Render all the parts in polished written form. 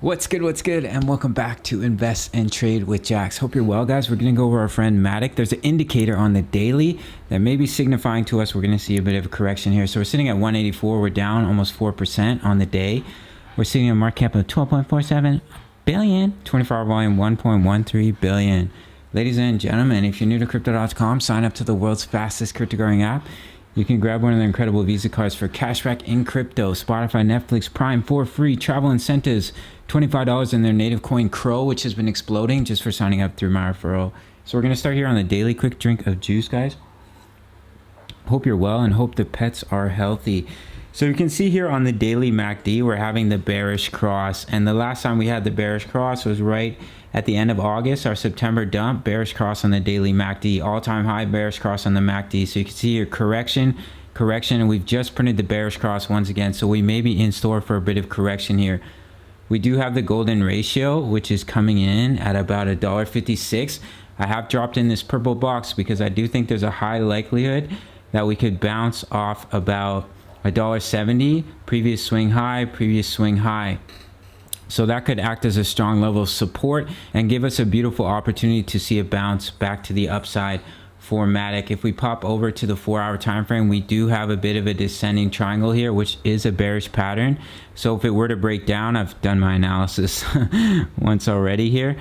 What's good, and welcome back to Invest and Trade with Jax. Hope you're well, guys. We're going to go over our friend Matic. There's an indicator on the daily that may be signifying to us we're going to see a bit of a correction here. So we're sitting at 184. We're down almost 4% on the day. We're sitting at a market cap of 12.47 billion, 24-hour volume 1.13 billion. Ladies and gentlemen, if you're new to crypto.com, sign up to the world's fastest crypto growing app. You can grab one of the incredible Visa cards for cashback in crypto, Spotify, Netflix, Prime for free, travel incentives, $25 in their native coin Crow, which has been exploding just for signing up through my referral. So we're going to start here on the daily. Quick drink of juice, guys. Hope you're well and hope the pets are healthy. So you can see here on the daily MACD, we're having the bearish cross. And the last time we had the bearish cross was right at the end of August, our September dump, bearish cross on the daily MACD, all-time high bearish cross on the MACD. So you can see here correction, and we've just printed the bearish cross once again. So we may be in store for a bit of correction here. We do have the golden ratio, which is coming in at about $1.56. I have dropped in this purple box because I do think there's a high likelihood that we could bounce off about $1.70, previous swing high. So that could act as a strong level of support and give us a beautiful opportunity to see a bounce back to the upside for Matic. If we pop over to the 4-hour time frame, we do have a bit of a descending triangle here, which is a bearish pattern. So if it were to break down, I've done my analysis once already here,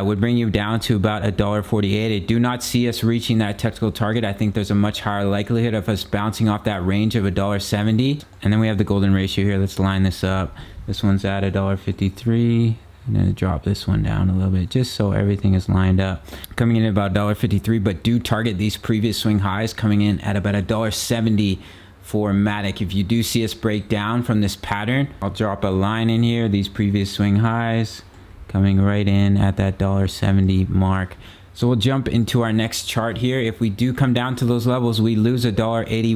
would bring you down to about $1.48. I do not see us reaching that technical target. I think there's a much higher likelihood of us bouncing off that range of $1.70. And then we have the golden ratio here. Let's line this up. This one's at $1.53. I'm going to drop this one down a little bit just so everything is lined up. Coming in at about $1.53, but do target these previous swing highs coming in at about $1.70 for Matic. If you do see us break down from this pattern, I'll drop a line in here. These previous swing highs coming right in at that $1.70 mark. So we'll jump into our next chart here. If we do come down to those levels, we lose $1.81.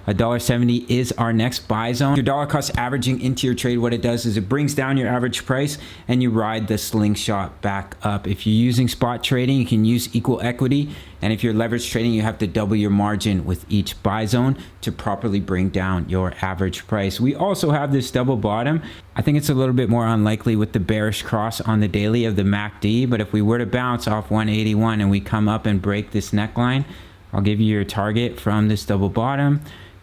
$1.70 is our next buy zone. Your dollar cost averaging into your trade, what it does is it brings down your average price and you ride the slingshot back up. If you're using spot trading, you can use equal equity. And if you're leverage trading, you have to double your margin with each buy zone to properly bring down your average price. We also have this double bottom. I think it's a little bit more unlikely with the bearish cross on the daily of the MACD, but if we were to bounce off 181 and we come up and break this neckline, I'll give you your target from this double bottom.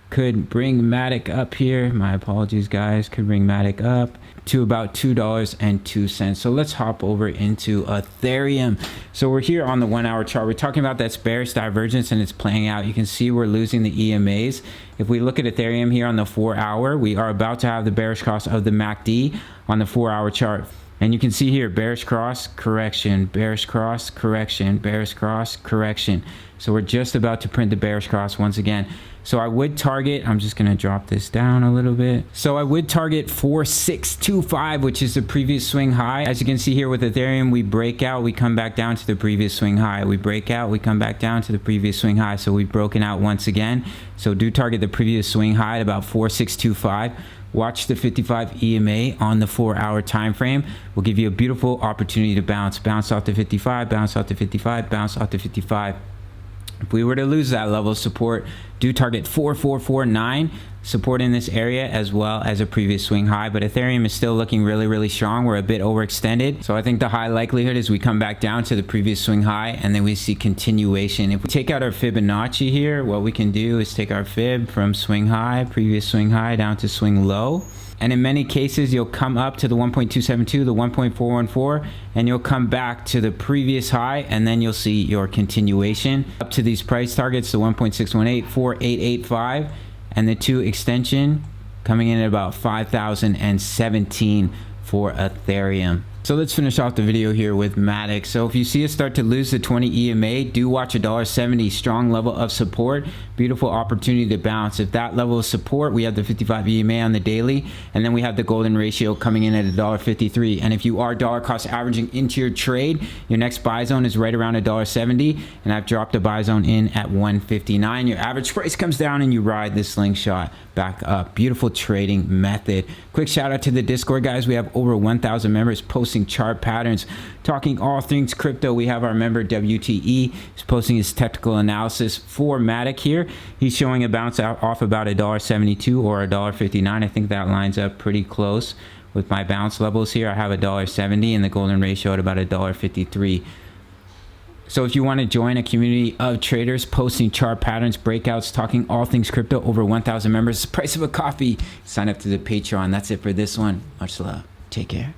Could bring Matic up here. My apologies, guys. Could bring Matic up to about $2.02. So let's hop over into Ethereum. So we're here on the 1-hour chart. We're talking about that bearish divergence and it's playing out. You can see we're losing the EMAs. If we look at Ethereum here on the 4-hour, we are about to have the bearish cross of the MACD on the 4-hour chart. And you can see here, bearish cross, correction, bearish cross, correction, bearish cross, correction. So we're just about to print the bearish cross once again. So I would target, I'm just going to drop this down a little bit. So I would target 4625, which is the previous swing high. As you can see here with Ethereum, we break out, we come back down to the previous swing high. We break out, we come back down to the previous swing high. So we've broken out once again. So do target the previous swing high at about 4625. Watch the 55 EMA on the 4-hour time frame. Will give you a beautiful opportunity to bounce off the 55, bounce off the 55, bounce off the 55. If we were to lose that level of support, do target 4449 support in this area as well as a previous swing high. But Ethereum is still looking really strong. We're a bit overextended. So I think the high likelihood is we come back down to the previous swing high and then we see continuation. If we take out our Fibonacci here, what we can do is take our fib from swing high, previous swing high down to swing low. And in many cases, you'll come up to the 1.272, the 1.414, and you'll come back to the previous high, and then you'll see your continuation up to these price targets, the 1.618, 4885, and the 2 extension coming in at about 5,017 for Ethereum. So let's finish off the video here with Matic. So if you see us start to lose the 20 EMA, do watch $1.70, strong level of support, beautiful opportunity to bounce. If that level of support, we have the 55 EMA on the daily, and then we have the golden ratio coming in at $1.53. And if you are dollar cost averaging into your trade, your next buy zone is right around $1.70, and I've dropped a buy zone in at 159. Your average price comes down and you ride the slingshot back up. Beautiful trading method. Quick shout out to the Discord, guys. We have over 1,000 members posting chart patterns, talking all things crypto. We have our member WTE. He's posting his technical analysis for Matic here. He's showing a bounce out off about $1.72 or $1.59. I think that lines up pretty close with my bounce levels here. I have $1.70 and the golden ratio at about $1.53. So if you want to join a community of traders posting chart patterns, breakouts, talking all things crypto, over 1,000 members, the price of a coffee, sign up to the Patreon. That's it for this one. Much love. Take care.